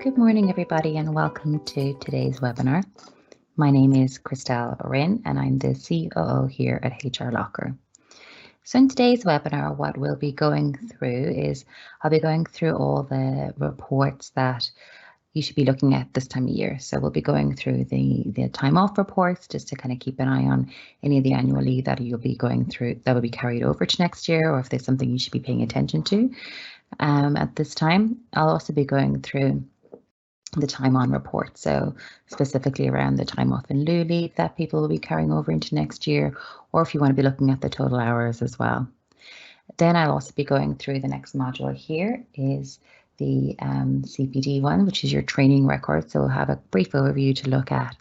Good morning, everybody, and welcome to today's webinar. My name is Christelle Oren, and I'm the COO here at HR Locker. So in today's webinar, what we'll be going through is I'll be going through all the reports that you should be looking at this time of year. So we'll be going through the time off reports just to kind of keep an eye on any of the annual leave that you'll be going through that will be carried over to next year, or if there's something you should be paying attention to at this time. I'll also be going through the time on report, so specifically around the time off in lieu leave that people will be carrying over into next year, or if you want to be looking at the total hours as well. Then I'll also be going through the next module here is the CPD one, which is your training record. So we'll have a brief overview to look at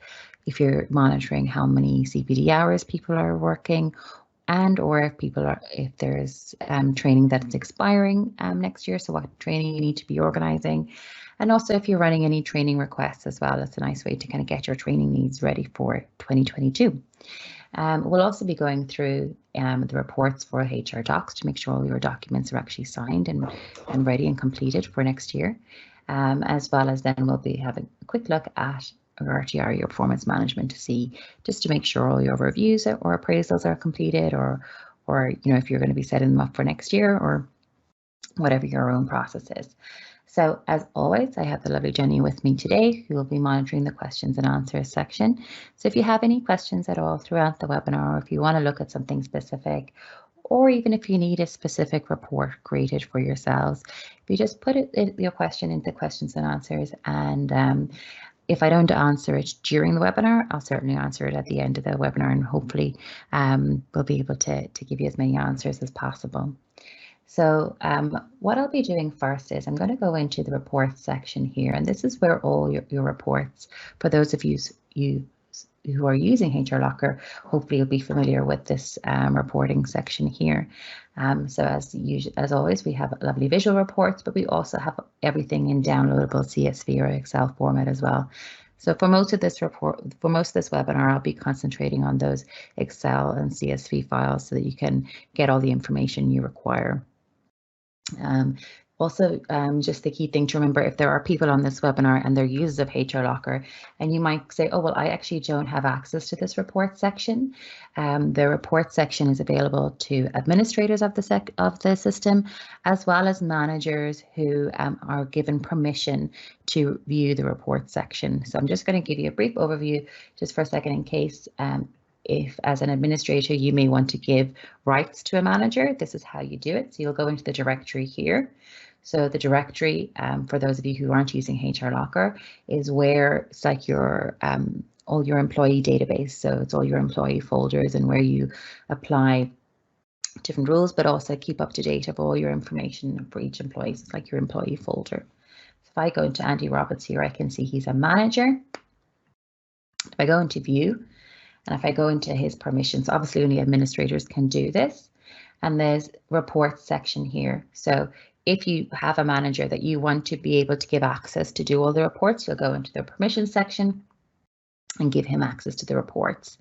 if you're monitoring how many CPD hours people are working, and or if there's training that's expiring next year, so what training you need to be organizing. And also if you're running any training requests as well, that's a nice way to kind of get your training needs ready for 2022. We'll also be going through the reports for HR docs to make sure all your documents are actually signed and ready and completed for next year. As well as then we'll be having a quick look at your RTR, your performance management, to see just to make sure all your reviews or appraisals are completed, or you know, if you're going to be setting them up for next year, or whatever your own process is. So as always, I have the lovely Jenny with me today, who will be monitoring the questions and answers section. So if you have any questions at all throughout the webinar, or if you want to look at something specific, or even if you need a specific report created for yourselves, if you just put your question into questions and answers, and if I don't answer it during the webinar, I'll certainly answer it at the end of the webinar, and hopefully we'll be able to give you as many answers as possible. So what I'll be doing first is I'm going to go into the reports section here, and this is where all your reports, for those of you who are using HR Locker, hopefully you'll be familiar with this reporting section here. So as always, we have lovely visual reports, but we also have everything in downloadable CSV or Excel format as well. So for most of this webinar, I'll be concentrating on those Excel and CSV files so that you can get all the information you require. Also, just the key thing to remember, if there are people on this webinar and they're users of HR Locker, and you might say, oh, well, I actually don't have access to this report section. The report section is available to administrators of the system, as well as managers who are given permission to view the report section. So I'm just going to give you a brief overview just for a second in case if as an administrator you may want to give rights to a manager. This is how you do it. So you'll go into the directory here. So the directory, for those of you who aren't using HR Locker, is where it's like your all your employee database. So it's all your employee folders and where you apply different rules, but also keep up to date of all your information for each employee. So it's like your employee folder. So if I go into Andy Roberts here, I can see he's a manager. If I go into view, and if I go into his permissions, obviously only administrators can do this. And there's reports section here. So if you have a manager that you want to be able to give access to do all the reports, you'll go into the permissions section and give him access to the reports.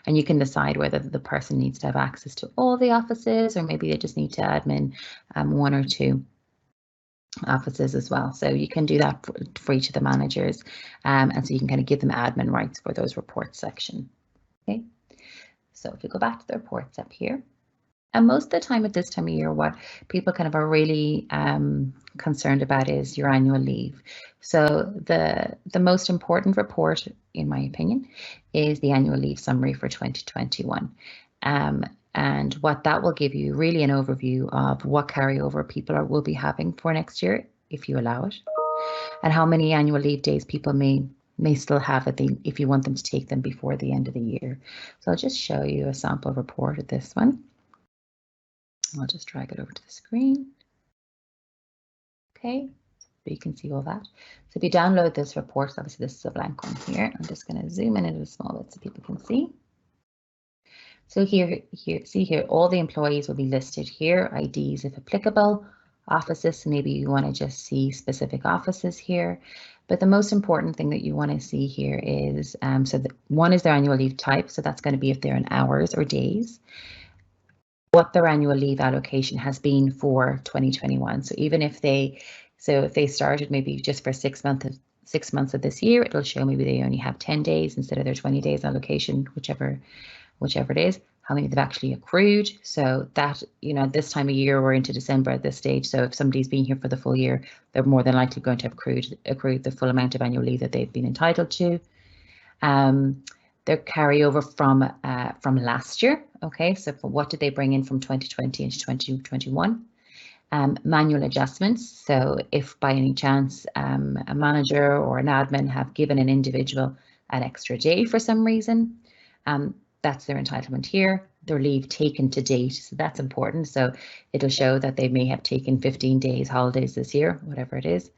And you can decide whether the person needs to have access to all the offices, or maybe they just need to admin one or two offices as well. So you can do that for each of the managers. And so you can kind of give them admin rights for those reports section. Okay, so if we go back to the reports up here, and most of the time at this time of year, what people kind of are really concerned about is your annual leave. So the most important report, in my opinion, is the annual leave summary for 2021. And what that will give you really an overview of what carryover people will be having for next year, if you allow it, and how many annual leave days people may still have if you want them to take them before the end of the year. So I'll just show you a sample report of this one. I'll just drag it over to the screen. Okay, so you can see all that. So if you download this report, obviously this is a blank one here. I'm just going to zoom in a little small bit so people can see. So here, see here, all the employees will be listed here, IDs if applicable, offices, so maybe you want to just see specific offices here. But the most important thing that you want to see here is, one is their annual leave type, so that's going to be if they're in hours or days. What their annual leave allocation has been for 2021. So even if they started maybe just for 6 months 6 months of this year, it'll show maybe they only have 10 days instead of their 20 days allocation, whichever it is, how many they've actually accrued. So that, this time of year, we're into December at this stage. So if somebody's been here for the full year, they're more than likely going to have accrued the full amount of annual leave that they've been entitled to. Their carryover from last year. Okay, so what did they bring in from 2020 into 2021? Manual adjustments. So if by any chance a manager or an admin have given an individual an extra day for some reason, that's their entitlement here. Their leave taken to date, so that's important. So it'll show that they may have taken 15 days holidays this year, whatever it is,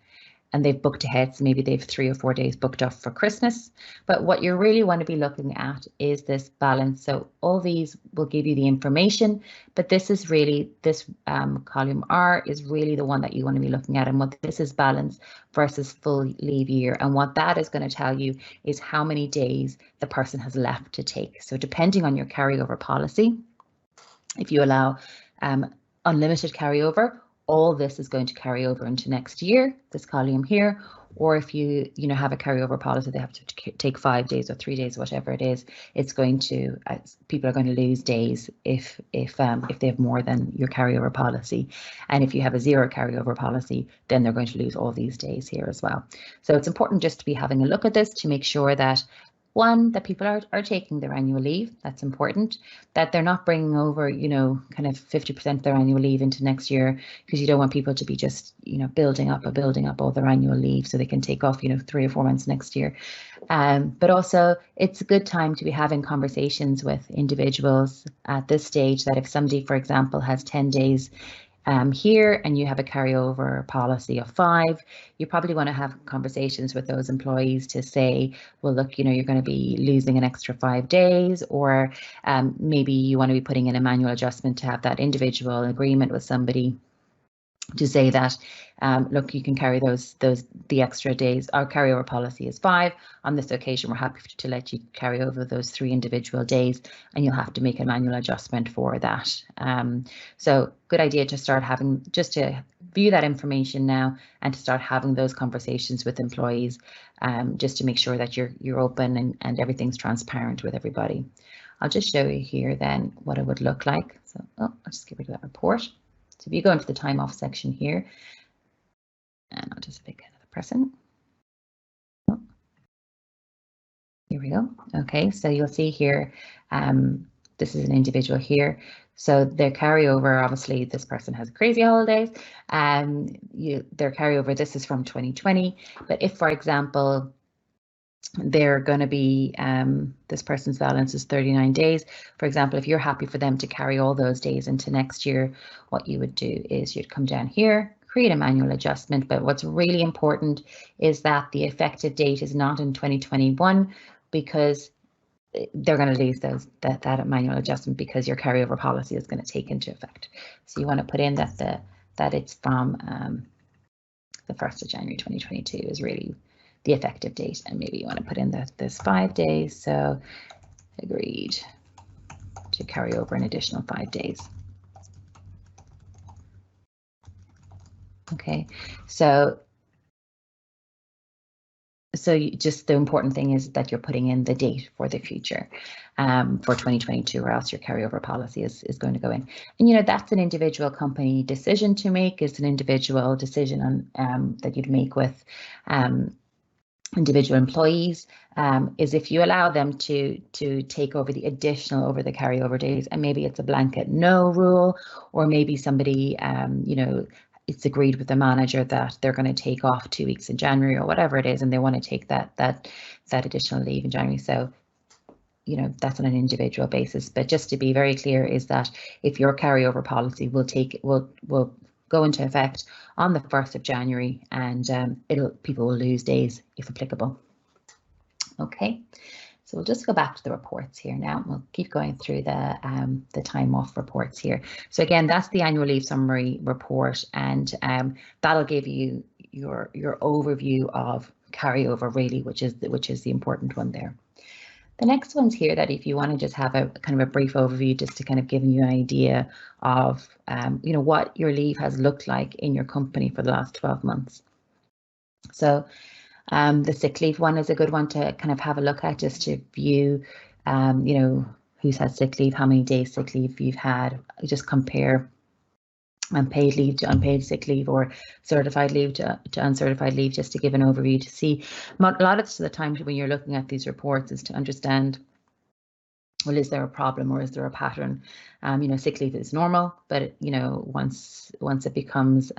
and they've booked ahead, so maybe they've 3 or 4 days booked off for Christmas. But what you really want to be looking at is this balance. So all these will give you the information, but this is really, this column R is really the one that you want to be looking at, and what this is balance versus full leave year. And what that is going to tell you is how many days the person has left to take. So depending on your carryover policy, if you allow unlimited carryover, all this is going to carry over into next year, this column here, or if you have a carryover policy, they have to take 5 days or 3 days, whatever it is, it's going to, people are going to lose days if they have more than your carryover policy. And if you have a 0 carryover policy, then they're going to lose all these days here as well. So it's important just to be having a look at this to make sure that, one, that people are taking their annual leave. That's important. That they're not bringing over, kind of 50% of their annual leave into next year, because you don't want people to be just, building up all their annual leave so they can take off, 3 or 4 months next year. But also, it's a good time to be having conversations with individuals at this stage that if somebody, for example, has 10 days here and you have a carryover policy of 5, you probably want to have conversations with those employees to say, well, look, you're going to be losing an extra 5 days, or maybe you want to be putting in a manual adjustment to have that individual agreement with somebody to say that, look, you can carry the extra days. Our carryover policy is 5. On this occasion, we're happy to let you carry over those 3 individual days, and you'll have to make a manual adjustment for that. So good idea to start having, just to view that information now and to start having those conversations with employees, just to make sure that you're open and everything's transparent with everybody. I'll just show you here then what it would look like. So I'll just get rid of that report. So if you go into the time off section here, and I'll just pick another person. Oh, here we go. Okay, so you'll see here, this is an individual here. So their carryover, obviously this person has crazy holidays. Their carryover, this is from 2020. But if, for example, they're going to be, this person's balance is 39 days. For example, if you're happy for them to carry all those days into next year, what you would do is you'd come down here, create a manual adjustment. But what's really important is that the effective date is not in 2021, because they're going to lose that manual adjustment because your carryover policy is going to take into effect. So you want to put in that it's from the 1st of January 2022 is really the effective date, and maybe you want to put in that there's 5 days, so agreed to carry over an additional 5 days. Okay, so just the important thing is that you're putting in the date for the future for 2022, or else your carryover policy is going to go in. And that's an individual company decision to make. It's an individual decision on that you'd make with individual employees, is if you allow them to take over the additional over the carryover days, and maybe it's a blanket no rule, or maybe somebody it's agreed with the manager that they're going to take off 2 weeks in January or whatever it is, and they want to take that additional leave in January. So that's on an individual basis. But just to be very clear is that if your carryover policy will go into effect on the 1st of January, and people will lose days if applicable. Okay, so we'll just go back to the reports here now. We'll keep going through the time off reports here. So again, that's the annual leave summary report, and that'll give you your overview of carryover, really, which is the important one there. The next one's here that if you want to just have a kind of a brief overview, just to kind of give you an idea of what your leave has looked like in your company for the last 12 months. So The sick leave one is a good one to kind of have a look at, just to view, you know, who's had sick leave, how many days sick leave you've had. Just compare unpaid leave to unpaid sick leave, or certified leave to uncertified leave, just to give an overview, to see. A lot of the time when you're looking at these reports is to understand, well, is there a problem or is there a pattern? You know, sick leave is normal, but you know, once it becomes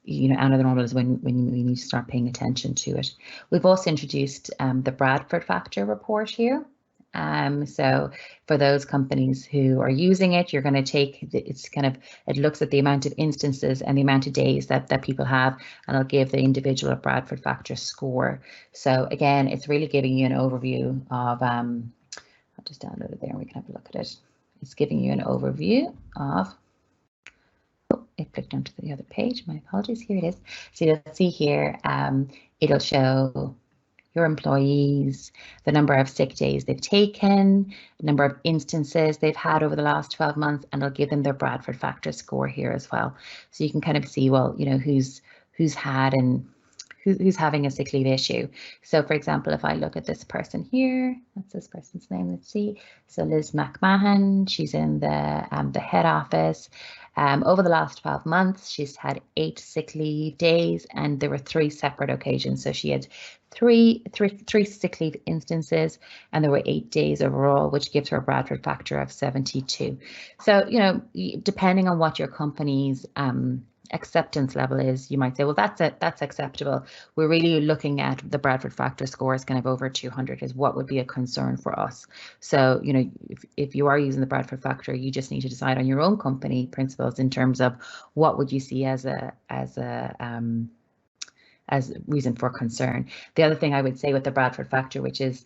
you know, out of the normal is when we need to start paying attention to it. We've also introduced the Bradford Factor report here. So for those companies who are using it, you're going to take it's kind of, it looks at the amount of instances and the amount of days that people have, and it'll give the individual a Bradford Factor score. So again, it's really giving you an overview of I'll just download it there and we can have a look at it. It's giving you an overview of, oh, it clicked onto the other page, my apologies, here it is. So you'll see here, it'll show your employees, the number of sick days they've taken, the number of instances they've had over the last 12 months, and it'll give them their Bradford Factor score here as well. So you can kind of see, well, you know, who's had and who's having a sick leave issue. So for example, if I look at this person here, what's this person's name? Let's see. So Liz McMahon, she's in the head office. Over the last 12 months, she's had 8 sick leave days, and there were 3 separate occasions. So she had three sick leave instances, and there were 8 days overall, which gives her a Bradford Factor of 72. So, you know, depending on what your company's acceptance level is, you might say, well, that's acceptable. We're really looking at the Bradford Factor scores kind of over 200 is what would be a concern for us. So, you know, if you are using the Bradford Factor, you just need to decide on your own company principles in terms of what would you see as reason for concern. The other thing I would say with the Bradford Factor, which is,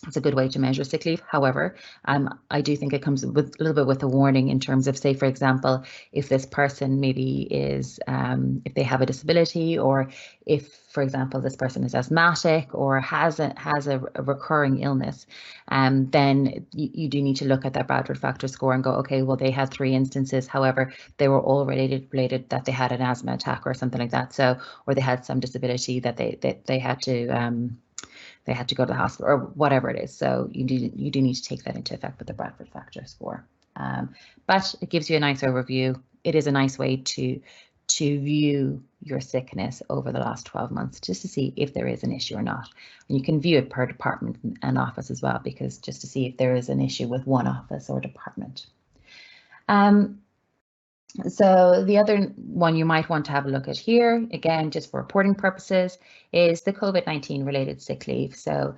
it's a good way to measure sick leave. However, I do think it comes with a little bit with a warning in terms of, say, for example, if this person maybe is, if they have a disability, or if, for example, this person is asthmatic or has a recurring illness, then you do need to look at that Bradford Factor score and go, okay, well, they had 3 instances. However, they were all related that they had an asthma attack or something like that. So, or they had some disability that they had to go to the hospital or whatever it is. So you do need to take that into effect with the Bradford Factor score. But it gives you a nice overview. It is a nice way to view your sickness over the last 12 months, just to see if there is an issue or not. And you can view it per department and office as well, because just to see if there is an issue with one office or department. So the other one you might want to have a look at here, again, just for reporting purposes, is the COVID-19 related sick leave. So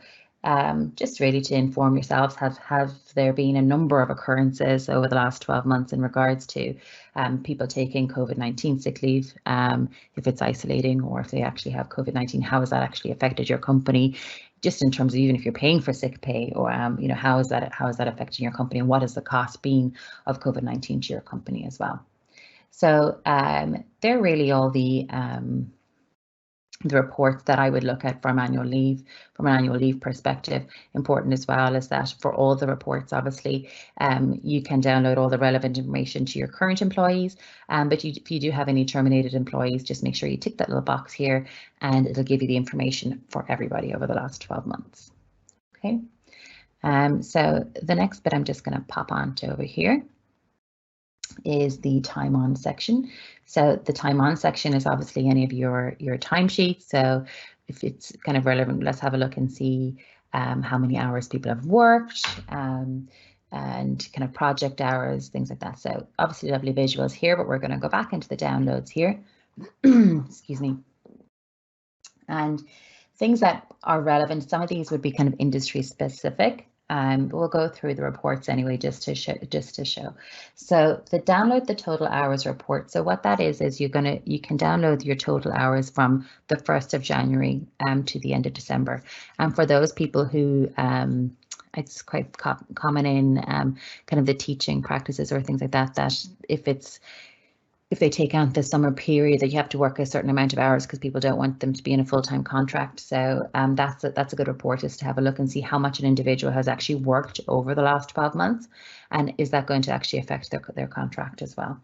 just really to inform yourselves, have there been a number of occurrences over the last 12 months in regards to people taking COVID-19 sick leave, if it's isolating or if they actually have COVID-19, how has that actually affected your company? Just in terms of even if you're paying for sick pay, or you know, how is that affecting your company, and what has the cost been of COVID-19 to your company as well? So they're really all the reports that I would look at from annual leave, from an annual leave perspective. Important as well is that for all the reports, obviously, you can download all the relevant information to your current employees. But if you do have any terminated employees, just make sure you tick that little box here, and it'll give you the information for everybody over the last 12 months. Okay. So the next bit I'm just going to pop on to over here is the time on section. So the time on section is obviously any of your timesheets. So if it's kind of relevant, let's have a look and see how many hours people have worked, and kind of project hours, things like that. So obviously lovely visuals here, but we're going to go back into the downloads here. Excuse me. And things that are relevant, some of these would be kind of industry specific. But we'll go through the reports anyway, just to show. So the download the total hours report. So what that is you can download your total hours from the 1st of January to the end of December. And for those people who it's quite common in kind of the teaching practices or things like that, that if they take out the summer period, that you have to work a certain amount of hours because people don't want them to be in a full-time contract. So that's a good report, is to have a look and see how much an individual has actually worked over the last 12 months, and is that going to actually affect their contract as well.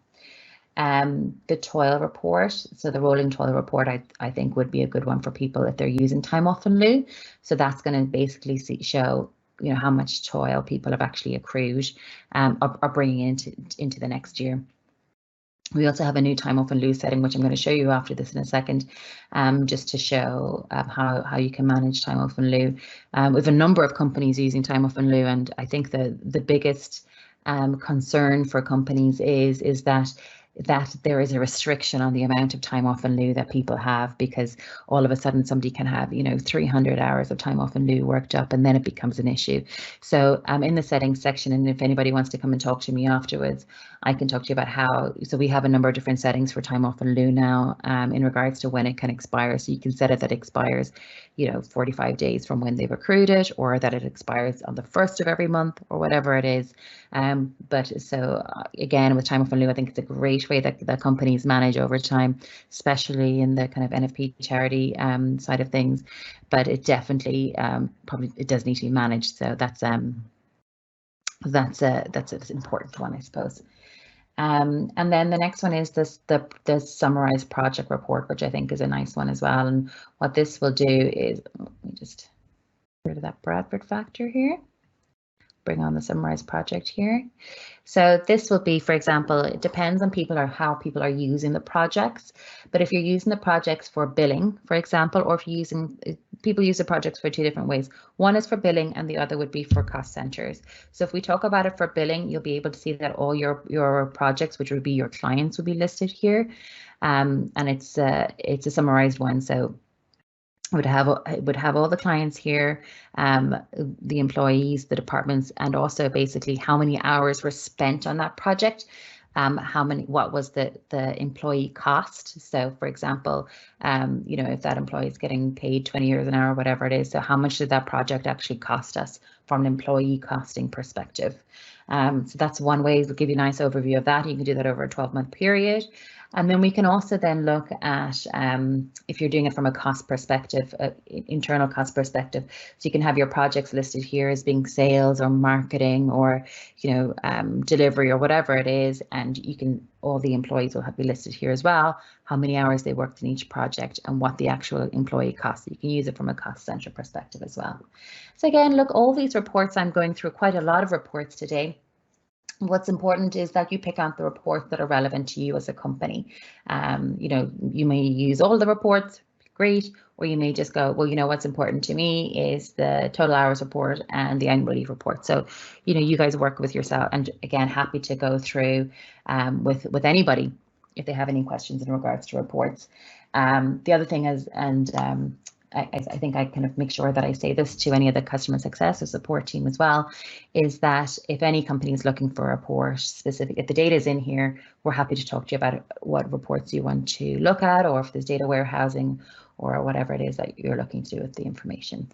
The TOIL report, so the rolling TOIL report, I think would be a good one for people if they're using time off in lieu. So that's going to basically show, you know, how much TOIL people have actually accrued or bringing into the next year. We also have a new time off in lieu setting, which I'm going to show you after this in a second, just to show how you can manage time off in lieu. We have a number of companies using time off in lieu, and I think the biggest concern for companies is that there is a restriction on the amount of time off in lieu that people have, because all of a sudden somebody can have, you know, 300 hours of time off in lieu worked up, and then it becomes an issue. So in the settings section, and if anybody wants to come and talk to me afterwards, I can talk to you about how. So we have a number of different settings for time off in lieu now in regards to when it can expire. So you can set it that it expires, you know, 45 days from when they've accrued it, or that it expires on the 1st of every month, or whatever it is. But so again, with time off in lieu, I think it's a great way that companies manage overtime, especially in the kind of NFP charity side of things. But it definitely probably it does need to be managed. So that's an important one, I suppose. And then the next one is the summarized project report, which I think is a nice one as well. And what this will do is, let me just get rid of that Bradford factor here. Bring on the summarized project here. So this will be, for example, it depends on people or how people are using the projects. But if you're using the projects for billing, for example, or if you're using, people use the projects for two different ways. One is for billing and the other would be for cost centers. So if we talk about it for billing, you'll be able to see that all your projects, which would be your clients, will be listed here. And it's a summarized one. So would have all the clients here, the employees, the departments, and also basically how many hours were spent on that project, what was the employee cost. So for example, you know, if that employee is getting paid 20 euros an hour, whatever it is, so how much did that project actually cost us from an employee costing perspective? So that's one way. We'll give you a nice overview of that. You can do that over a 12-month period. And then we can also then look at if you're doing it from a cost perspective, internal cost perspective. So you can have your projects listed here as being sales or marketing or, you know, delivery or whatever it is. And you can, all the employees will be listed here as well, how many hours they worked in each project and what the actual employee cost. You can use it from a cost center perspective as well. So again, look, all these reports, I'm going through quite a lot of reports today. What's important is that you pick out the reports that are relevant to you as a company. You know, you may use all the reports, great, or you may just go, well, you know, what's important to me is the total hours report and the annual leave report. So, you know, you guys work with yourself, and again, happy to go through with anybody if they have any questions in regards to reports. The other thing is, and I think I kind of make sure that I say this to any of the customer success or support team as well, is that if any company is looking for a report specific, if the data is in here, we're happy to talk to you about what reports you want to look at, or if there's data warehousing or whatever it is that you're looking to do with the information.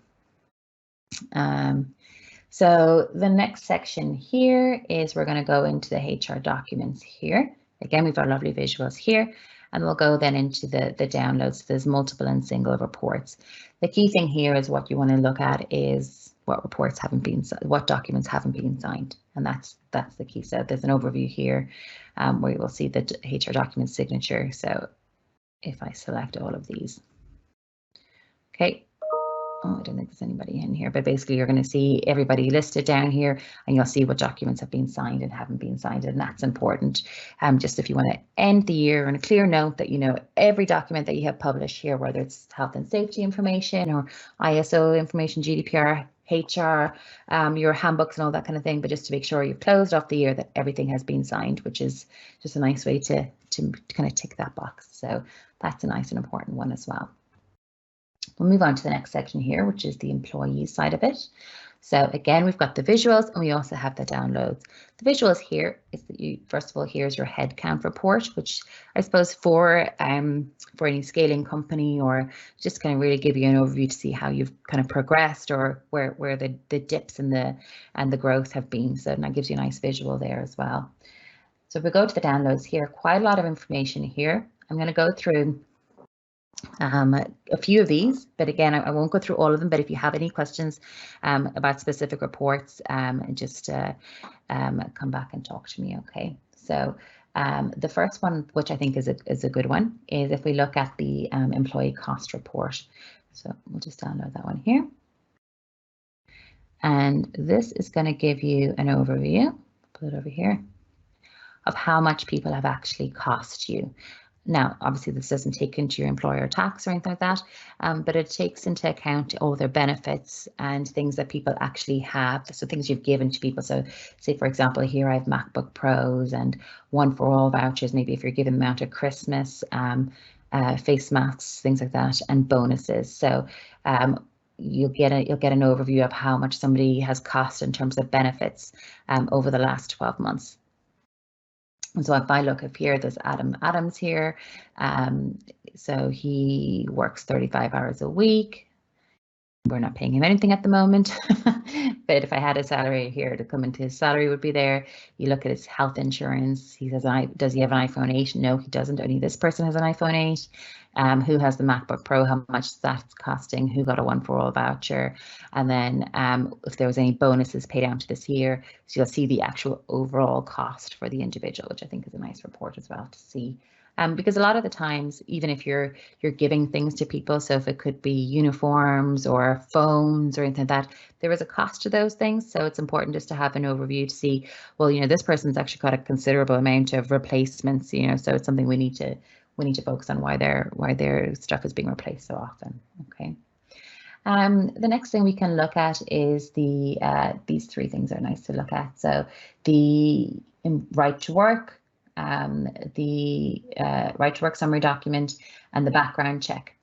So the next section here is we're going to go into the HR documents here. Again, we've got lovely visuals here. And we'll go then into the downloads. There's multiple and single reports. The key thing here is what you want to look at is what reports haven't been, what documents haven't been signed, and that's the key. So there's an overview here where you will see the HR document signature. So if I select all of these, okay. Oh, I don't think there's anybody in here, but basically you're going to see everybody listed down here, and you'll see what documents have been signed and haven't been signed, and that's important. Just if you want to end the year on a clear note that you know every document that you have published here, whether it's health and safety information or ISO information, GDPR, HR, your handbooks and all that kind of thing, but just to make sure you've closed off the year that everything has been signed, which is just a nice way to kind of tick that box. So that's a nice and important one as well. We'll move on to the next section here, which is the employee side of it. So again, we've got the visuals and we also have the downloads. The visuals here is that you, first of all, here's your headcount report, which I suppose for any scaling company, or just kind of really give you an overview to see how you've kind of progressed or where the dips and the growth have been. So that gives you a nice visual there as well. So if we go to the downloads here, quite a lot of information here. I'm going to go through a few of these, but again, I won't go through all of them, but if you have any questions about specific reports, just come back and talk to me, okay? So the first one, which I think is a good one, is if we look at the employee cost report. So we'll just download that one here. And this is going to give you an overview, put it over here, of how much people have actually cost you. Now, obviously, this doesn't take into your employer tax or anything like that, but it takes into account all their benefits and things that people actually have. So things you've given to people. So say, for example, here I have MacBook Pros and 1-for-all vouchers, maybe if you're giving them out at Christmas, face masks, things like that, and bonuses. So you'll get an overview of how much somebody has cost in terms of benefits over the last 12 months. And so if I look up here, there's Adam Adams here. So he works 35 hours a week. We're not paying him anything at the moment, but if I had a salary here to come into his salary would be there. You look at his health insurance. He says, does he have an iPhone 8? No, he doesn't. Only this person has an iPhone 8. Who has the MacBook Pro? How much that's costing? Who got a 1-for-all voucher? And then if there was any bonuses paid out to this year, so you'll see the actual overall cost for the individual, which I think is a nice report as well to see. Because a lot of the times, even if you're giving things to people, so if it could be uniforms or phones or anything like that, there is a cost to those things. So it's important just to have an overview to see, well, this person's actually got a considerable amount of replacements, so it's something we need to focus on why their stuff is being replaced so often. Okay. The next thing we can look at is these three things are nice to look at. So the right to work, the right to work summary document, and the background check.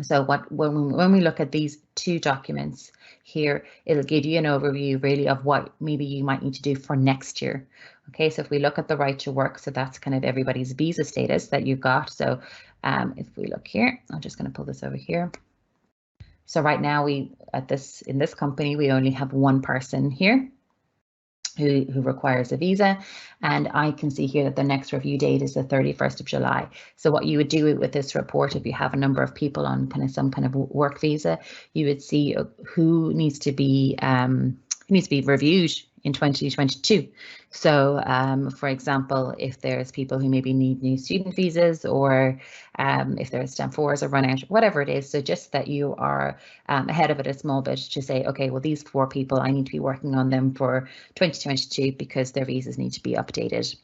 So when we look at these two documents here, it'll give you an overview really of what maybe you might need to do for next year. Okay, so if we look at the right to work, so that's kind of everybody's visa status that you've got. So if we look here, I'm just going to pull this over here. So right now in this company, we only have one person here who requires a visa, and I can see here that the next review date is the 31st of July. So what you would do with this report, if you have a number of people on some kind of work visa, you would see who needs to be reviewed in 2022. So for example, if there's people who maybe need new student visas, or if their stamp 4s are run out, whatever it is, so just that you are ahead of it a small bit to say, okay, well, these 4 people, I need to be working on them for 2022 because their visas need to be updated,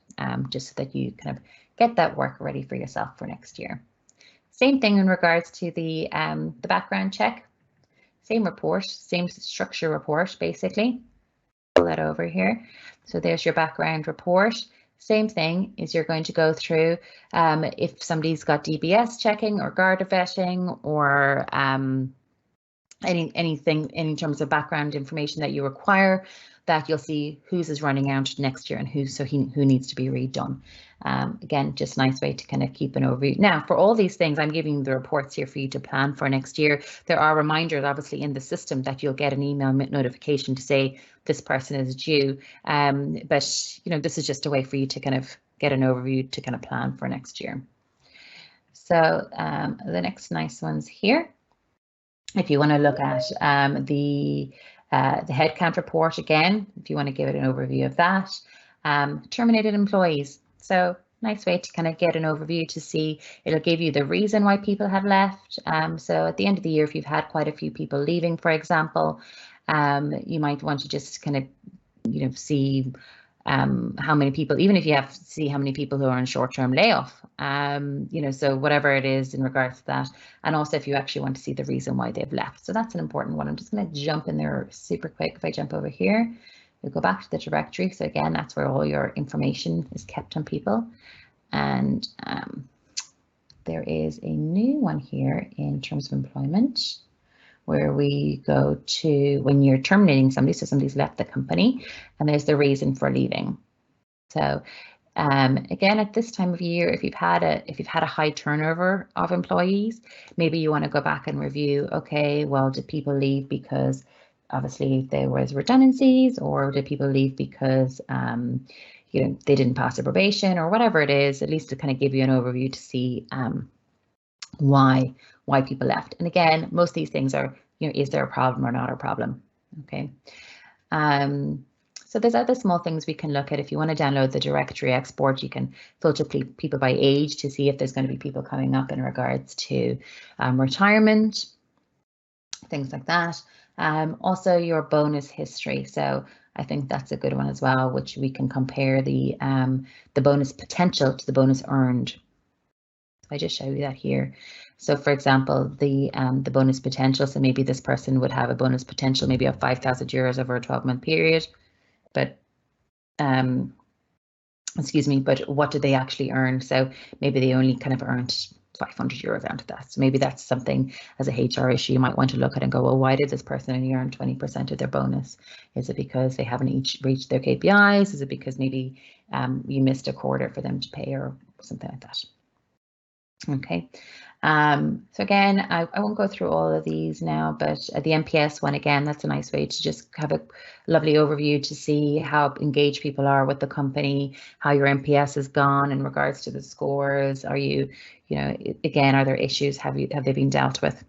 just so that you kind of get that work ready for yourself for next year. Same thing in regards to the background check. Same report, same structure report, basically. Pull that over here. So there's your background report. Same thing is you're going to go through if somebody's got DBS checking or Garda vetting or anything in terms of background information that you require, that you'll see whose is running out next year and who needs to be redone. Again, just a nice way to kind of keep an overview. Now, for all these things, I'm giving you the reports here for you to plan for next year. There are reminders, obviously, in the system that you'll get an email notification to say this person is due. But this is just a way for you to kind of get an overview to kind of plan for next year. So the next nice ones here. If you want to look at the headcount report again, if you want to give it an overview of that, terminated employees. So nice way to kind of get an overview to see, it'll give you the reason why people have left. So at the end of the year, if you've had quite a few people leaving, for example, you might want to just kind of see how many people, even if you have to see how many people who are on short-term layoff, so whatever it is in regards to that. And also if you actually want to see the reason why they've left. So that's an important one. I'm just going to jump in there super quick. If I jump over here, we'll go back to the directory. So again, that's where all your information is kept on people. And there is a new one here in terms of employment, where we go to when you're terminating somebody, so somebody's left the company, and there's the reason for leaving. So again, at this time of year, if you've had a high turnover of employees, maybe you want to go back and review, okay, well, did people leave because obviously there was redundancies, or did people leave because they didn't pass the probation, or whatever it is, at least to kind of give you an overview to see why people left. And again, most of these things are, is there a problem or not a problem? Okay. So there's other small things we can look at. If you want to download the directory export, you can filter people by age to see if there's going to be people coming up in regards to retirement, things like that. Also your bonus history. So I think that's a good one as well, which we can compare the bonus potential to the bonus earned. I just show you that here. So for example, the bonus potential, so maybe this person would have a bonus potential maybe of 5,000 euros over a 12-month period, but excuse me, but what did they actually earn? So maybe they only kind of earned 500 euros out of that. So maybe that's something as a HR issue you might want to look at and go, well, why did this person only earn 20% of their bonus? Is it because they haven't each reached their KPIs? Is it because maybe you missed a quarter for them to pay or something like that? Okay, so again, I won't go through all of these now, but the NPS one, again, that's a nice way to just have a lovely overview to see how engaged people are with the company, how your NPS has gone in regards to the scores. Are you, again, are there issues? Have they been dealt with?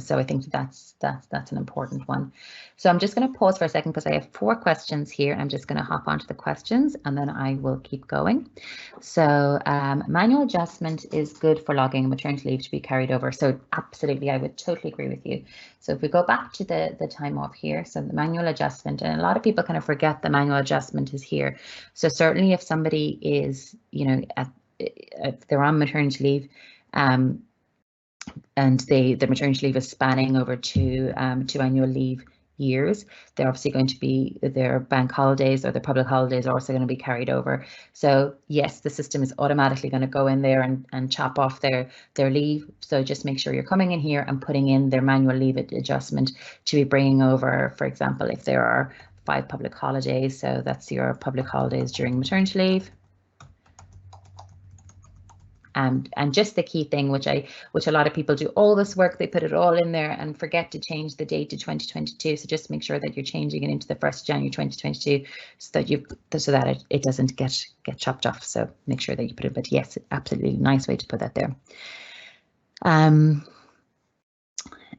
So I think that's an important one. So I'm just going to pause for a second because I have 4 questions here. I'm just going to hop onto the questions and then I will keep going. So manual adjustment is good for logging maternity leave to be carried over. So absolutely, I would totally agree with you. So if we go back to the time off here, so the manual adjustment, and a lot of people kind of forget the manual adjustment is here. So certainly if somebody is, if they're on maternity leave, and the maternity leave is spanning over two annual leave years, they're obviously going to be, their bank holidays or their public holidays are also going to be carried over. So yes, the system is automatically going to go in there and chop off their leave. So just make sure you're coming in here and putting in their manual leave adjustment to be bringing over, for example, if there are 5 public holidays, so that's your public holidays during maternity leave. And just the key thing, which a lot of people do all this work, they put it all in there and forget to change the date to 2022. So just make sure that you're changing it into the 1st of January 2022, so that it doesn't get chopped off. So make sure that you put it. But yes, absolutely nice way to put that there.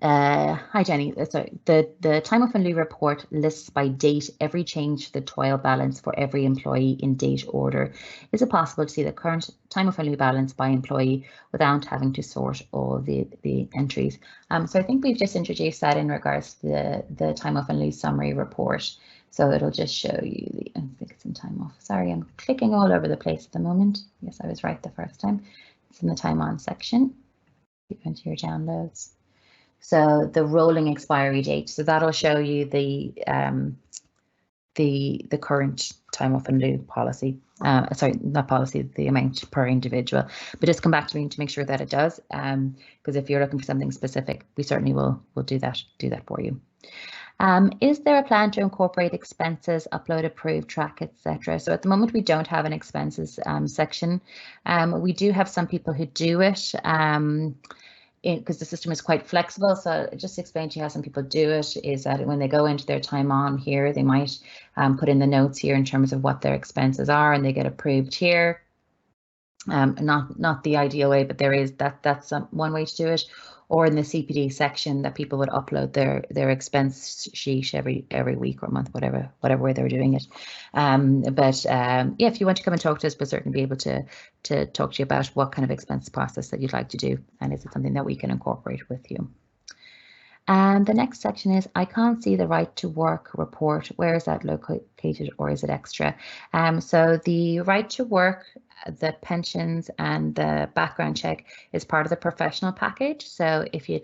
Hi Jenny, so the time off and leave report lists by date every change to the TOIL balance for every employee in date order. Is it possible to see the current time off and leave balance by employee without having to sort all the entries? So I think we've just introduced that in regards to the time off and leave summary report. So it'll just show you I think it's in time off. Sorry, I'm clicking all over the place at the moment. Yes, I was right the first time. It's in the time on section. You go into your downloads. So the rolling expiry date, so that'll show you the current time off and leave policy. Sorry, not policy, the amount per individual. But just come back to me to make sure that it does, because if you're looking for something specific, we certainly will do that for you. Is there a plan to incorporate expenses, upload, approve, track, etc.? So at the moment we don't have an expenses section. We do have some people who do it. Because the system is quite flexible. So just to explain to you how some people do it is that when they go into their time on here, they might put in the notes here in terms of what their expenses are and they get approved here. Not the ideal way, but there is that's one way to do it. Or in the CPD section that people would upload their expense sheet every week or month, whatever way they're doing it. Yeah, if you want to come and talk to us, we'll certainly be able to talk to you about what kind of expense process that you'd like to do, and is it something that we can incorporate with you. And the next section is, I can't see the right to work report. Where is that located, or is it extra? So the right to work, the pensions and the background check is part of the professional package. So if you,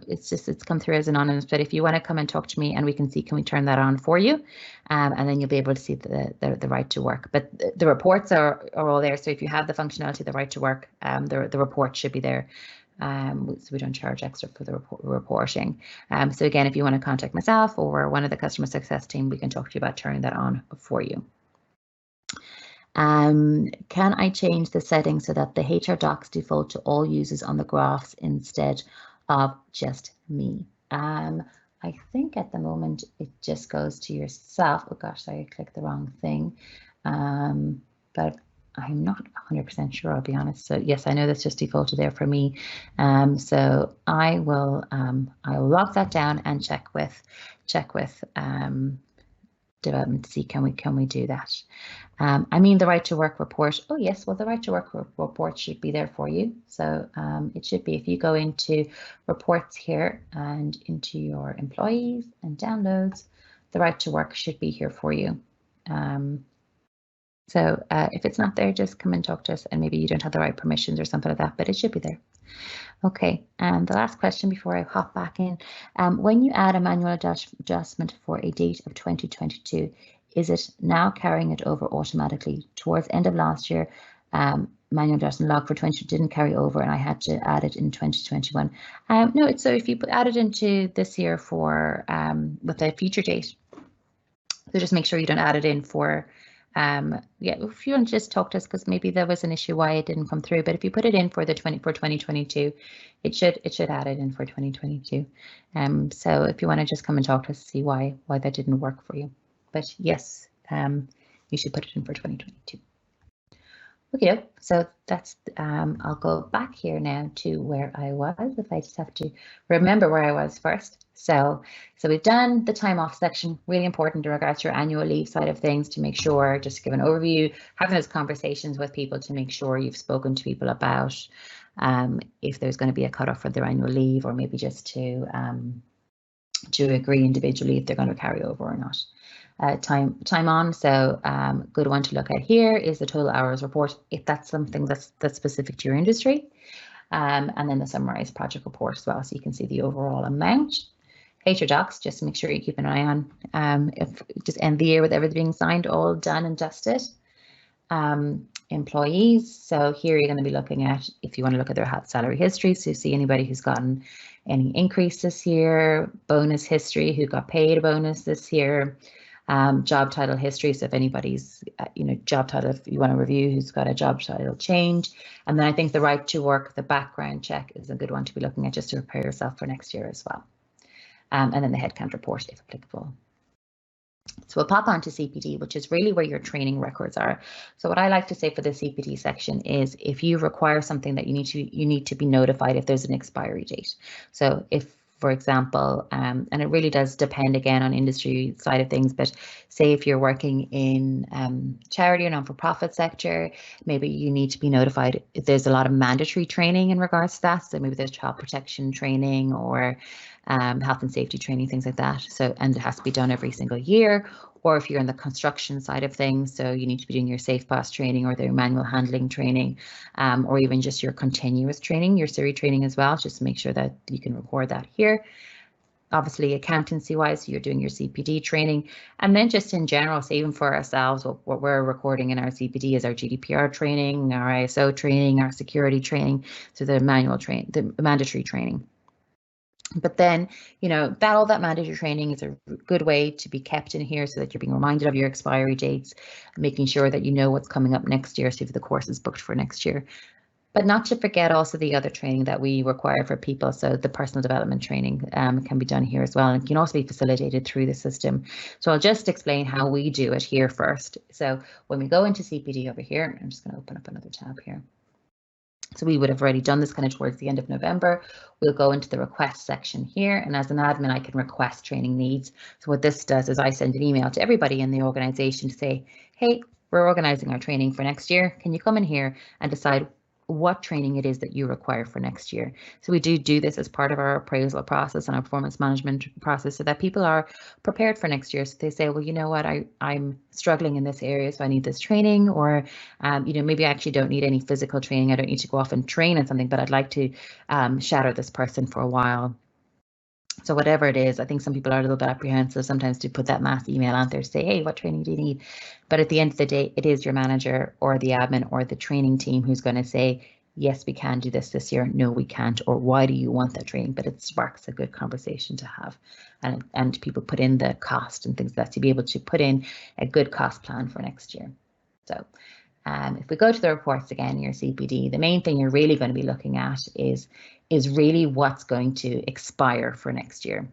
it's come through as anonymous, but if you want to come and talk to me and we can see, can we turn that on for you? And then you'll be able to see the right to work. But the reports are all there. So if you have the functionality of the right to work, the report should be there. So we don't charge extra for the reporting. So again, if you want to contact myself or one of the customer success team, we can talk to you about turning that on for you. Can I change the settings so that the HR docs default to all users on the graphs instead of just me? I think at the moment it just goes to yourself. Oh gosh, sorry, I clicked the wrong thing. But I'm not 100% sure, I'll be honest. So yes, I know that's just defaulted there for me. So I will lock that down and check with development to see can we do that. I mean, the right to work report. Oh yes, well the right to work report should be there for you. So it should be, if you go into reports here and into your employees and downloads, the right to work should be here for you. So if it's not there, just come and talk to us, and maybe you don't have the right permissions or something like that, but it should be there. Okay, and the last question before I hop back in, when you add a manual adjustment for a date of 2022, is it now carrying it over automatically? Towards end of last year, manual adjustment log for 20 didn't carry over, and I had to add it in 2021. No, it's so if you add it into this year for with a future date, so just make sure you don't add it in for yeah, if you want to just talk to us, because maybe there was an issue why it didn't come through, but if you put it in for the 2022, it should add it in for 2022. So if you want to just come and talk to us, see why that didn't work for you. But yes, you should put it in for 2022. Okay, so that's I'll go back here now to where I was, if I just have to remember where I was first. So we've done the time off section, really important in regards to your annual leave side of things, to make sure, just to give an overview, having those conversations with people to make sure you've spoken to people about if there's going to be a cutoff for their annual leave, or maybe just to agree individually if they're going to carry over or not. Time on, so good one to look at here is the total hours report, if that's something that's specific to your industry, and then the summarized project report as well, so you can see the overall amount. HR docs, just to make sure you keep an eye on, if just end the year with everything being signed, all done and dusted. Employees, so here you're going to be looking at, if you want to look at their salary history, so you see anybody who's gotten any increase this year, bonus history, who got paid a bonus this year, job title history, so if anybody's job title, if you want to review who's got a job title change. And then I think the right to work, the background check, is a good one to be looking at, just to prepare yourself for next year as well. And then the headcount report, if applicable. So we'll pop on to CPD, which is really where your training records are. So what I like to say for the CPD section is, if you require something, that you need to be notified if there's an expiry date. So if, for example, and it really does depend again on industry side of things, but say if you're working in charity or non-for-profit sector, maybe you need to be notified if there's a lot of mandatory training in regards to that. So maybe there's child protection training or health and safety training, things like that. So, and it has to be done every single year. Or if you're in the construction side of things, so you need to be doing your safe pass training or their manual handling training, or even just your continuous training, your SIRI training as well, just to make sure that you can record that here. Obviously, accountancy wise, you're doing your CPD training, and then just in general, so even for ourselves, what we're recording in our CPD is our GDPR training, our ISO training, our security training, so the mandatory training. But then, all that mandatory training is a good way to be kept in here, so that you're being reminded of your expiry dates, making sure that you know what's coming up next year, so if the course is booked for next year. But not to forget also the other training that we require for people. So the personal development training can be done here as well, and can also be facilitated through the system. So I'll just explain how we do it here first. So when we go into CPD over here, I'm just going to open up another tab here. So we would have already done this kind of towards the end of November. We'll go into the request section here, and as an admin, I can request training needs. So what this does is I send an email to everybody in the organization to say, hey, we're organizing our training for next year. Can you come in here and decide what training it is that you require for next year? So we do this as part of our appraisal process and our performance management process, so that people are prepared for next year. So they say, well, you know what, I'm struggling in this area, so I need this training, or maybe I actually don't need any physical training. I don't need to go off and train on something, but I'd like to shadow this person for a while. So whatever it is, I think some people are a little bit apprehensive sometimes to put that mass email out there to say, hey, what training do you need? But at the end of the day, it is your manager or the admin or the training team who's going to say, yes, we can do this year. No, we can't. Or why do you want that training? But it sparks a good conversation to have. And people put in the cost and things like that to be able to put in a good cost plan for next year. So if we go to the reports again, your CPD, the main thing you're really going to be looking at is really what's going to expire for next year.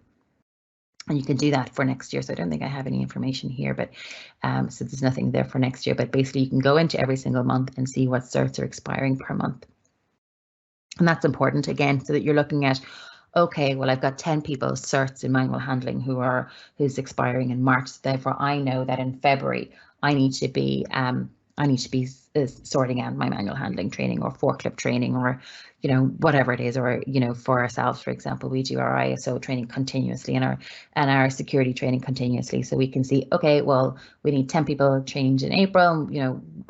And you can do that for next year. So I don't think I have any information here, but so there's nothing there for next year. But basically, you can go into every single month and see what certs are expiring per month. And that's important, again, so that you're looking at, okay, well, I've got 10 people certs in manual handling who's expiring in March. So therefore, I know that in February I need to be sorting out my manual handling training or forklift training, or whatever it is, or for ourselves, for example, we do our ISO training continuously and our security training continuously, so we can see, okay, well, we need 10 people trained in April.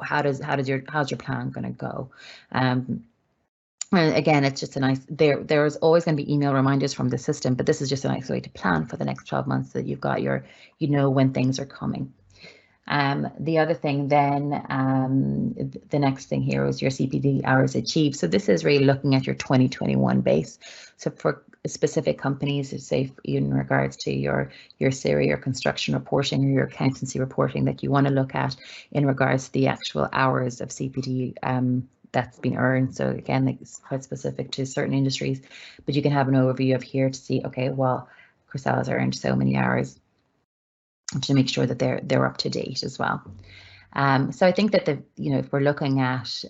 How's your plan going to go? And again, it's just a nice, there's always going to be email reminders from the system, but this is just a nice way to plan for the next 12 months, so that you've got when things are coming. The other thing then, the next thing here is your CPD hours achieved. So this is really looking at your 2021 base. So for specific companies, say in regards to your SIRI or construction reporting or your accountancy reporting, that you want to look at in regards to the actual hours of CPD that's been earned. So again, it's quite specific to certain industries, but you can have an overview of here to see, okay, well, Christelle has earned so many hours, to make sure that they're up to date as well. So I think that if we're looking at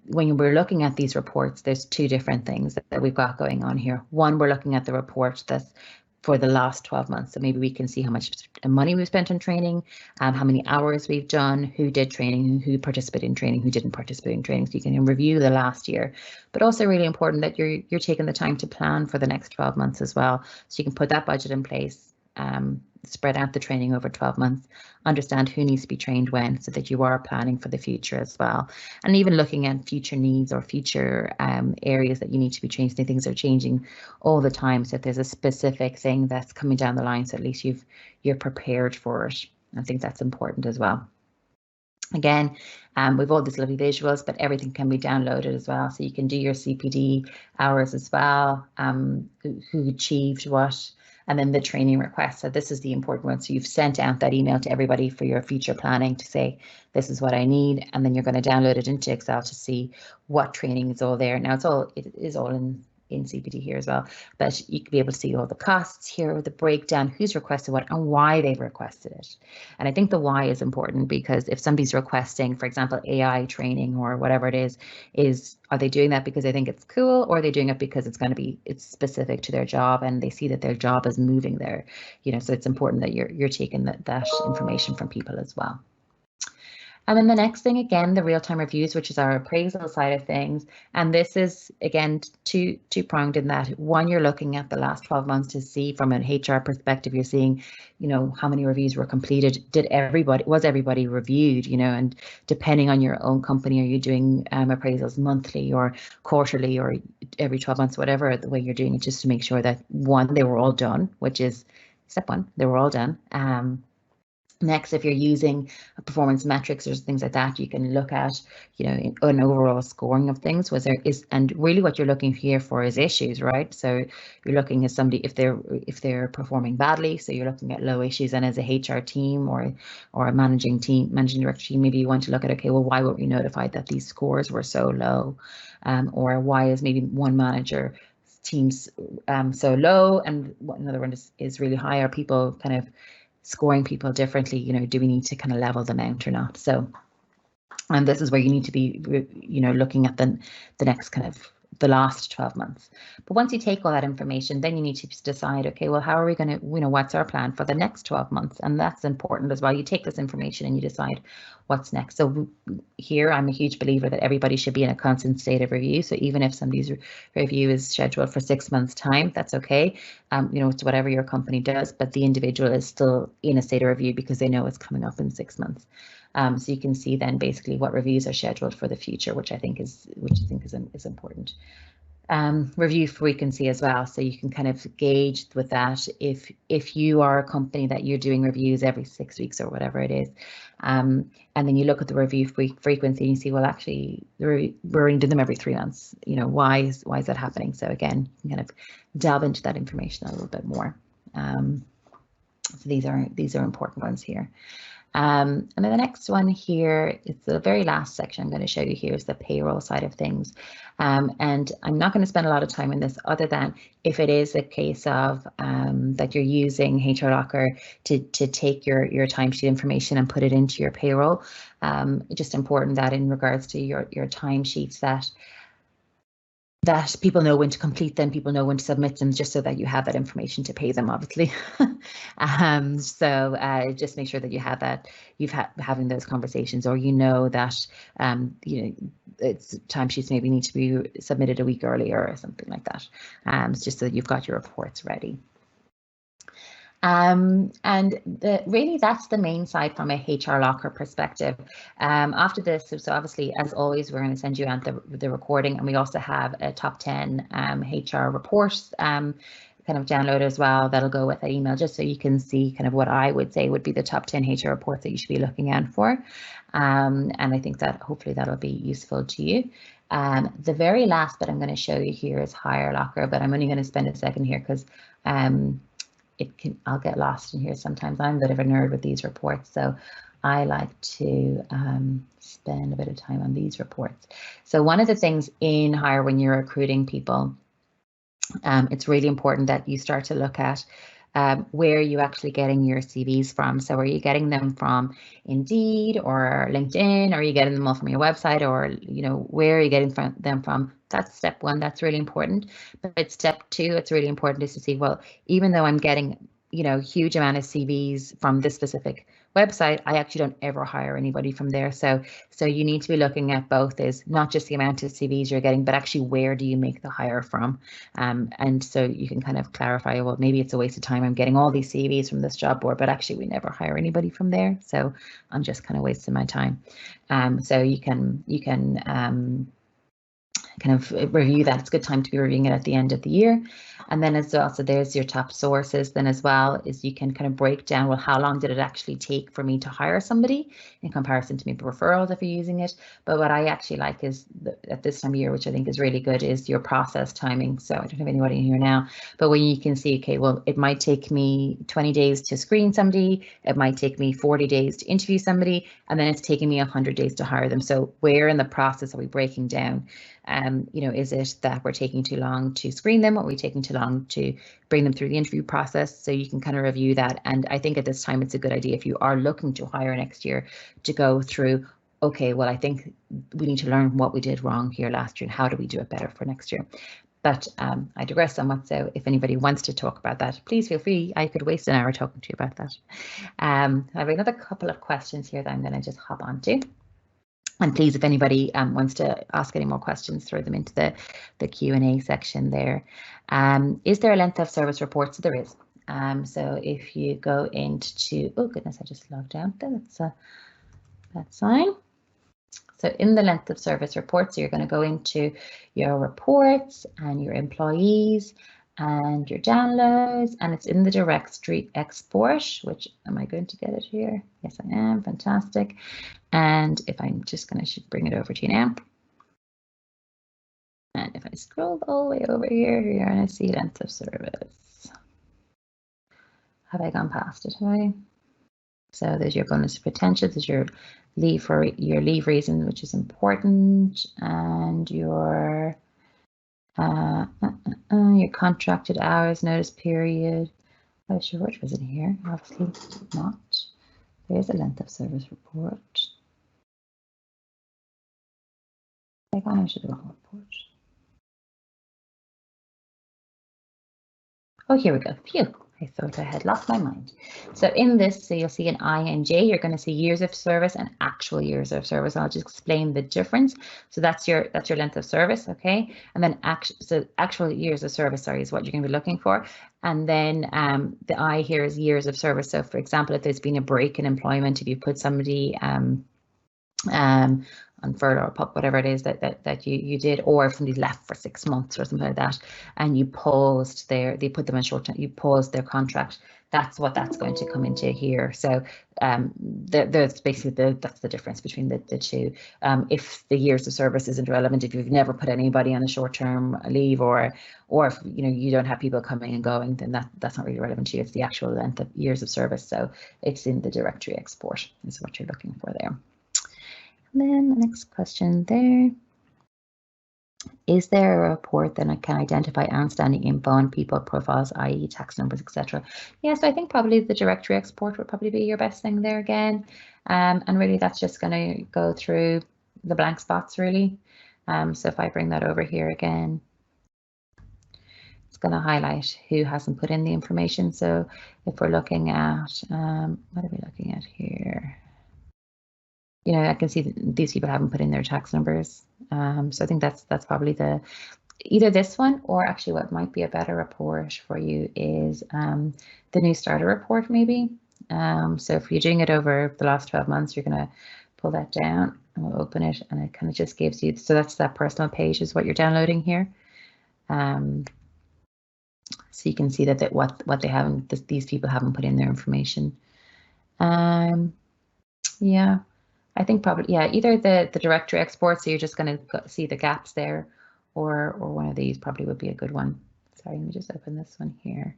when we're looking at these reports, there's two different things that we've got going on here. One, we're looking at the report that's for the last 12 months. So maybe we can see how much money we've spent on training, how many hours we've done, who did training, who participated in training, who didn't participate in training. So you can review the last year, but also really important that you're taking the time to plan for the next 12 months as well. So you can put that budget in place, spread out the training over 12 months, understand who needs to be trained when, so that you are planning for the future as well. And even looking at future needs or future areas that you need to be changed. Things are changing all the time. So if there's a specific thing that's coming down the line, so at least you're prepared for it. I think that's important as well. Again, we've all these lovely visuals, but everything can be downloaded as well. So you can do your CPD hours as well, who achieved what, and then the training request. So this is the important one. So you've sent out that email to everybody for your future planning to say, this is what I need. And then you're going to download it into Excel to see what training is all there. Now it is all in CPD here as well, but you can be able to see all the costs here, the breakdown, who's requested what and why they've requested it. And I think the why is important, because if somebody's requesting, for example, AI training or whatever it is are they doing that because they think it's cool, or are they doing it because it's specific to their job and they see that their job is moving there? So it's important that you're taking that information from people as well. And then the next thing, again, the real-time reviews, which is our appraisal side of things. And this is, again, two-pronged in that. One, you're looking at the last 12 months to see from an HR perspective, you're seeing, how many reviews were completed. Was everybody reviewed, and depending on your own company, are you doing appraisals monthly or quarterly or every 12 months, whatever the way you're doing it, just to make sure that, one, they were all done, which is step one, they were all done. Next, if you're using performance metrics or things like that, you can look at, an overall scoring of things. And really what you're looking here for is issues, right? So you're looking at somebody, if they're performing badly, so you're looking at low issues. And as a HR team or a managing director team, maybe you want to look at, okay, well, why weren't we notified that these scores were so low? Or why is maybe one manager teams so low and another one is really high? Are people kind of scoring people differently? Do we need to kind of level them out or not? So, and this is where you need to be, looking at the next kind of the last 12 months. But once you take all that information, then you need to decide, okay, well, how are we going to, what's our plan for the next 12 months? And that's important as well. You take this information and you decide what's next. So here, I'm a huge believer that everybody should be in a constant state of review. So even if somebody's review is scheduled for 6 months' time, that's okay. It's whatever your company does, but the individual is still in a state of review because they know it's coming up in 6 months. So you can see then basically what reviews are scheduled for the future, which I think is important. Review frequency as well, so you can kind of gauge with that if you are a company that you're doing reviews every 6 weeks or whatever it is, and then you look at the review frequency and you see, well, actually we're only doing them every 3 months. Why is that happening? So again, you can kind of delve into that information a little bit more. So these are important ones here. And then the next one here is the very last section I'm going to show you here is the payroll side of things. And I'm not going to spend a lot of time in this other than if it is a case of that you're using HR Locker to take your timesheet information and put it into your payroll. Just important that in regards to your timesheets that people know when to complete them, people know when to submit them, just so that you have that information to pay them, obviously. So just make sure that you have that, having those conversations, or you know that it's timesheets maybe need to be submitted a week earlier or something like that, just so that you've got your reports ready. And really that's the main side from a HR Locker perspective. After this, so obviously, as always, we're going to send you out the recording, and we also have a top 10 HR reports kind of download as well that'll go with that email, just so you can see kind of what I would say would be the top 10 HR reports that you should be looking out for. And I think that hopefully that'll be useful to you. The very last bit I'm going to show you here is HR Locker, but I'm only going to spend a second here because I'll get lost in here sometimes. I'm a bit of a nerd with these reports, so I like to spend a bit of time on these reports. So one of the things in Hire when you're recruiting people, it's really important that you start to look at where are you actually getting your CVs from. So are you getting them from Indeed or LinkedIn? Or are you getting them all from your website, or where are you getting them from? That's step one. That's really important. But step two, it's really important is to see, well, even though I'm getting huge amount of CVs from this specific website, I actually don't ever hire anybody from there. So you need to be looking at both, is not just the amount of CVs you're getting, but actually where do you make the hire from? And so you can kind of clarify, well, maybe it's a waste of time. I'm getting all these CVs from this job board, but actually we never hire anybody from there. So I'm just kind of wasting my time. So you can kind of review that. It's a good time to be reviewing it at the end of the year. And then as well, so there's your top sources. Then as well is you can kind of break down, well, how long did it actually take for me to hire somebody in comparison to maybe referrals if you're using it. But what I actually like is at this time of year, which I think is really good, is your process timing. So I don't have anybody in here now, but when you can see, okay, well, it might take me 20 days to screen somebody, it might take me 40 days to interview somebody, and then it's taking me 100 days to hire them. So where in the process are we breaking down? Is it that we're taking too long to screen them, or are we taking too long to bring them through the interview process? So you can kind of review that. And I think at this time, it's a good idea if you are looking to hire next year to go through, okay, well, I think we need to learn what we did wrong here last year and how do we do it better for next year. But I digress somewhat. So if anybody wants to talk about that, please feel free. I could waste an hour talking to you about that. I have another couple of questions here that I'm going to just hop on to. And please, if anybody wants to ask any more questions, throw them into the Q&A section there. Is there a length of service report? So there is. So if you go into, oh goodness, I just logged out. That's fine. So in the length of service report, so you're going to go into your reports and your employees and your downloads, and it's in the directory export, which, am I going to get it here? Yes, I am. Fantastic. And if I'm just going to should bring it over to you now. And if I scroll all the way over here, you're going to see length of service. Have I gone past it? Have I? So there's your bonus potential. There's your leave reason, which is important, and your contracted hours, notice period. Oh, sure, which was in here? Obviously not. There's a length of service report. I got into the whole report. Oh, here we go. Phew. I thought I had lost my mind. So in this, so you'll see an INJ, you're going to see years of service and actual years of service. I'll just explain the difference. So that's your length of service, okay? And then actual years of service, sorry, is what you're going to be looking for. And then the I here is years of service. So for example, if there's been a break in employment, if you put somebody on furlough or whatever it is that you did, or if somebody left for 6 months or something like that, and you paused they put them in short term, you paused their contract, that's what that's going to come into here. So there's basically that's the difference between the two. If the years of service isn't relevant, if you've never put anybody on a short-term leave, or if you don't have people coming and going, then that's not really relevant to you. It's the actual length of years of service. So it's in the directory export is what you're looking for there. And then the next question there. Is there a report that can identify outstanding info on people profiles, i.e. tax numbers, etc.? Yes, I think probably the directory export would probably be your best thing there again. And really that's just going to go through the blank spots really. So if I bring that over here again, it's going to highlight who hasn't put in the information. So if we're looking at, what are we looking at here? I can see that these people haven't put in their tax numbers. So I think that's probably either this one, or actually what might be a better report for you is the new starter report maybe. So if you're doing it over the last 12 months, you're going to pull that down and we'll open it, and it kind of just gives you, so that's that personal page is what you're downloading here. So you can see that what they haven't, these people haven't put in their information. Yeah. I think probably, yeah, either the directory export, so you're just going to see the gaps there, or one of these probably would be a good one. Sorry, let me just open this one here.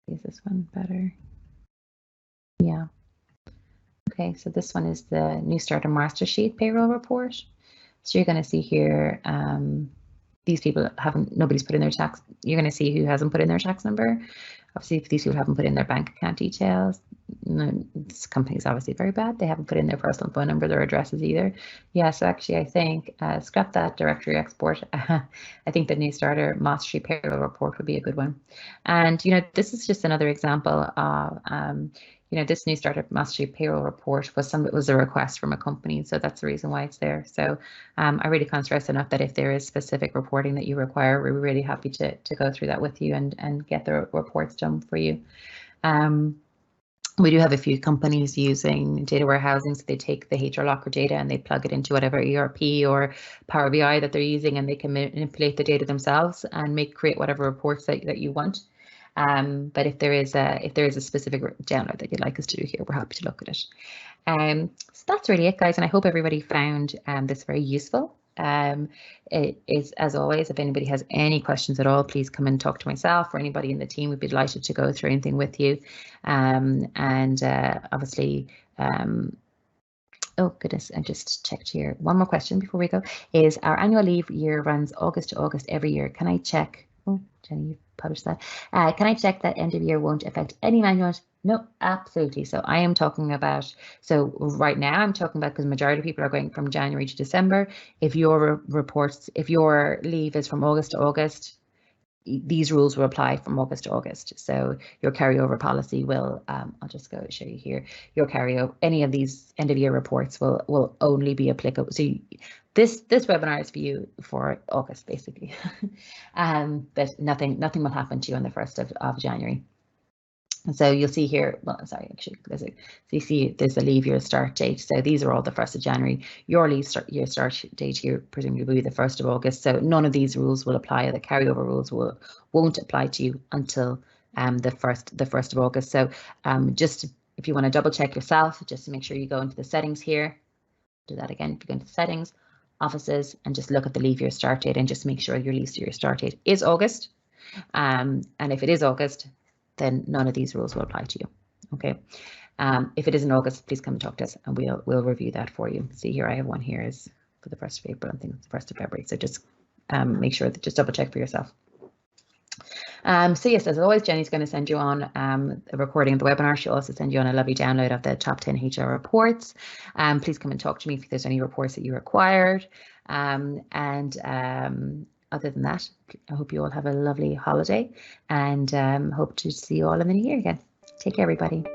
Is this one better? Yeah. Okay, so this one is the new starter master sheet payroll report. So you're going to see here, these people nobody's put in their tax. You're going to see who hasn't put in their tax number. Obviously, if these people haven't put in their bank account details, this company is obviously very bad. They haven't put in their personal phone number, their addresses either. Yeah, so actually I think scrap that directory export. I think the new starter master sheet payroll report would be a good one. And this is just another example of this new starter master sheet payroll report was a request from a company, so that's the reason why it's there. So I really can't stress enough that if there is specific reporting that you require, we're really happy to go through that with you and get the reports done for you. We do have a few companies using data warehousing, so they take the HR Locker data and they plug it into whatever ERP or Power BI that they're using, and they can manipulate the data themselves and create whatever reports that you want. But if there is a specific download that you'd like us to do here, we're happy to look at it. So that's really it, guys, and I hope everybody found this very useful. It is, as always, if anybody has any questions at all, please come and talk to myself or anybody in the team. We'd be delighted to go through anything with you. Obviously, oh goodness, I just checked here. One more question before we go is, our annual leave year runs August to August every year. Can I check? Oh, Jenny, you published that. Can I check that end of year won't affect any manual? No, absolutely. So I am talking about, so right now I'm talking about, because the majority of people are going from January to December. If your leave is from August to August, these rules will apply from August to August. So your carryover policy will, I'll just go show you here, your carryover, any of these end of year reports will only be applicable. So this webinar is for you for August, basically. But nothing will happen to you on the 1st of January. And so you'll see here, well, sorry, actually, so you see there's a leave year start date. So these are all the 1st of January. Your leave year start date here presumably will be the 1st of August. So none of these rules will apply. The carryover rules won't apply to you until the 1st of August. So just if you want to double check yourself, just to make sure you go into the settings here. Do that again. If you go into settings, offices, and just look at the leave year start date and just make sure your leave year start date is August. And if it is August, then none of these rules will apply to you. Okay. If it is in August, please come and talk to us and we'll review that for you. See here, I have one here is for the 1st of April, I think it's the 1st of February. So just make sure that just double check for yourself. So yes, as always, Jenny's going to send you on a recording of the webinar. She'll also send you on a lovely download of the top 10 HR reports. Please come and talk to me if there's any reports that you required. Other than that, I hope you all have a lovely holiday and hope to see you all in the new year again. Take care, everybody.